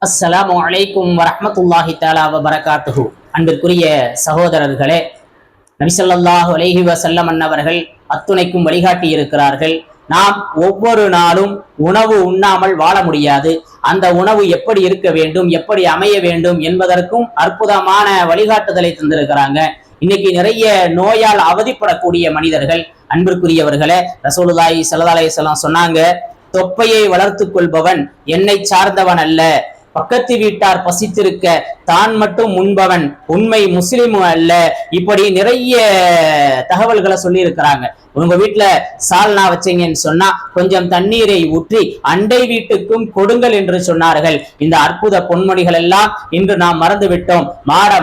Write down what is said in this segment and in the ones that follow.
அஸ்ஸலாமு அலைக்கும் வரஹ்மத்துல்லாஹி தஆலா வபரகாத்துஹு. அன்பிற்குரிய சகோதரர்களே, நபி ஸல்லல்லாஹு அலைஹி வஸல்லம் அன்னவர்கள் அத்துணைக்கும் வழிகாட்டி இருக்கிறார்கள். நாம் ஒவ்வொரு நாளும் உணவு உண்ணாமல் வாழ முடியாது. அந்த உணவு எப்படி இருக்க வேண்டும், எப்படி அமைய வேண்டும் என்பதற்கும் அற்புதமான வழிகாட்டுதலை தந்திருக்கிறாங்க. இன்னைக்கு நிறைய நோயால் அவதிப்படக்கூடிய மனிதர்கள், அன்பிற்குரியவர்களே, ரசூலுல்லாஹி ஸல்லல்லாஹு அலைஹி வஸல்லம் சொன்னாங்க, தொப்பையை வளர்த்துக் கொள்பவன் என்னை சார்ந்தவன் அல்ல, பக்கத்து வீட்டார் பசித்திருக்க தான் மட்டும் உண்பவன் உண்மை முஸ்லிமும் அல்ல. இப்படி நிறைய தகவல்களை சொல்லி இருக்கிறாங்க. உங்க வீட்டுல சால்னா வச்சீங்கன்னு சொன்னா கொஞ்சம் தண்ணீரை ஊற்றி அண்டை வீட்டுக்கும் கொடுங்கள் என்று சொன்னார்கள். இந்த அற்புத பொன்மொழிகள் எல்லாம் இன்று நாம் மறந்து விட்டோம்.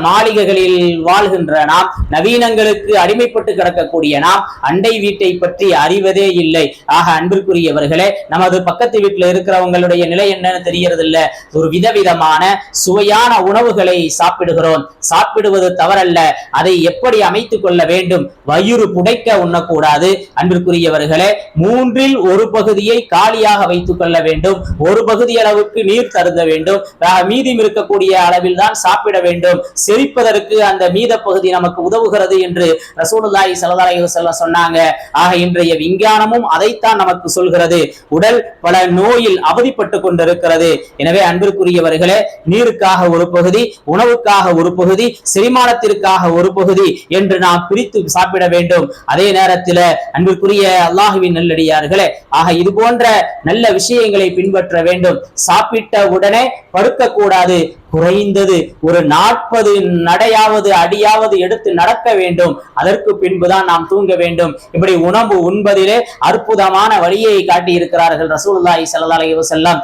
மாளிகைகளில் வாழ்கின்ற நாம், நவீனங்களுக்கு அடிமைப்பட்டு கிடக்கக்கூடிய நாம் அண்டை வீட்டை பற்றி அறிவதே இல்லை. ஆக அன்பிற்குரியவர்களே, நமது பக்கத்து வீட்டுல இருக்கிறவங்களுடைய நிலை என்னன்னு தெரியறது இல்ல. ஒரு விதவிதமான சுவையான உணவுகளை சாப்பிடுகிறோம். சாப்பிடுவது தவறல்ல, அதை எப்படி அமைத்துக் கொள்ள வேண்டும்? வயிறு புடைக்க உண்ணக்கூடாது. அன்பிற்குரியவர்களே, மூன்றில் ஒரு பகுதியை காலியாக வைத்துக் கொள்ள வேண்டும். ஒரு பகுதி அளவுக்கு நீர் தருந்த வேண்டும். மீதம் இருக்கக்கூடிய அளவில் தான் சாப்பிட வேண்டும். செரிப்பதற்கு அந்த மீத பகுதி நமக்கு உதவுகிறது என்று ரசூலுல்லாஹி ஸல்லல்லாஹு அலைஹி வஸல்லம் சொன்னாங்க. ஆக இன்றைய விஞ்ஞானமும் அதைத்தான் நமக்கு சொல்கிறது. உடல் பல நோயில் அவதிப்பட்டு கொண்டிருக்கிறது. எனவே அன்பிற்குரியவர்களே, நீருக்காக ஒரு பகுதி, உணவுக்காக ஒரு பகுதி, செரிமானத்திற்காக ஒரு பகுதி என்று நாம் பிரித்து சாப்பிட வேண்டும். அதே நேரத்தில் அன்பிற்குரிய அல்லாஹுவின் நல்லடியார்களே, ஆக இது போன்ற நல்ல விஷயங்களை பின்பற்ற வேண்டும். சாப்பிட்ட உடனே படுக்க கூடாது. குறைந்தது ஒரு 40 நடையாவது அடியாவது எடுத்து நடக்க வேண்டும். அதற்கு பின்புதான் நாம் தூங்க வேண்டும். இப்படி உணவு உண்பதிலே அற்புதமான வழியை காட்டி இருக்கிறார்கள் ரசூலுல்லாஹி ஸல்லல்லாஹு அலைஹி வஸல்லம்.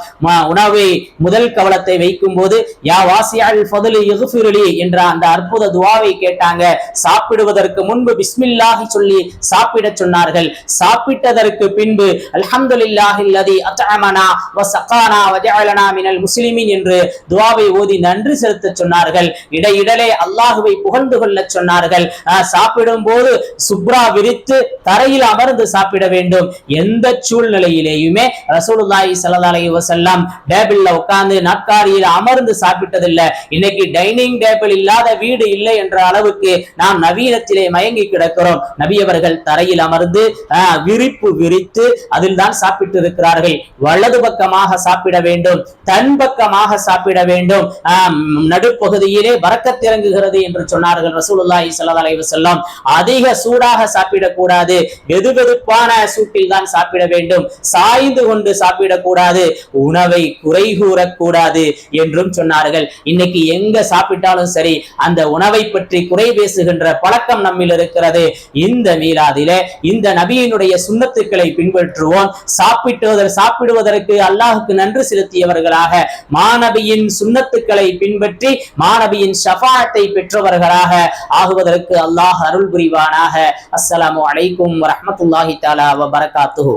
உணவை முதல் கவலத்தை வைக்கும் போது யா வாசிஅல் ஃபத்லி இக்ஃபிர்லி என்ற அந்த அற்புத துஆவை கேட்டாங்க. சாப்பிடுவதற்கு முன்பு பிஸ்மில்லாஹி சொல்லி சாப்பிட சொன்னார்கள். சாப்பிட்டதற்கு பின்பு அல்ஹம்துலில்லாஹில்லதி அத்அமனா வ ஸகானா வ ஜஅலனா மினல் முஸ்லிமீன் என்று துஆவை ஓதி நன்றி செலுத்த சொன்னார்கள். இடையிடலே அல்லாஹுவை புகழ்ந்து கொள்ள சொன்னார்கள். சாப்பிடும் போது சுப்ரா விரித்து தரையில் அமர்ந்து சாப்பிட வேண்டும். எந்த சூழ்நிலையிலேயுமே ரசூலுல்லாஹி ஸல்லல்லாஹு அலைஹி வஸல்லம் டேபிள்ல உட்கார்ந்து நாற்காலியில் அமர்ந்து சாப்பிட்டதில்லை. இன்னைக்கு டைனிங் டேபிள் இல்லாத வீடு இல்லை என்ற அளவுக்கு நாம் நவீனத்திலே மயங்கி கிடக்கிறோம். நபி அவர்கள் தரையில் அமர்ந்து விரிப்பு விரித்து அதில் தான் சாப்பிட்டு இருக்கிறார்கள். வலது பக்கமாக சாப்பிட வேண்டும், தன் பக்கமாக சாப்பிட வேண்டும். நடுப்பகுதியிலே பரக்கத் இறங்குகிறது என்று சொன்னார்கள் ரசூலுல்லாஹி ஸல்லல்லாஹு அலைஹி வஸல்லம். அதிக சூடாக சாப்பிடக்கூடாது. வெதுவெதுப்பான சூட்டில் தான் சாப்பிட வேண்டும். சாய்ந்து கொண்டு சாப்பிடக்கூடாது. உணவை குறை கூறக்கூடாது என்றும் சொன்னார்கள். இன்னைக்கு எங்க சாப்பிட்டாலும் சரி, அந்த உணவை பற்றி குறை பேசுகின்ற பழக்கம் நம்மில் இருக்கிறது. இந்த மீலாதிலே இந்த நபியினுடைய சுன்னத்துக்களை பின்பற்றுவோம். சாப்பிடுவதற்கு அல்லாஹுக்கு நன்றி செலுத்தியவர்களாக, மாநபியின் சுன்னத்துக்களை பின்பற்றி மாநபியின் ஷஃபாஅத்தை பெற்றவர்களாக ஆகுவதற்கு அல்லாஹ் அருள் புரிவானாக. அஸ்ஸலாமு அலைக்கும் வரஹ்மத்துல்லாஹி தஆலா வபரகாத்துஹு.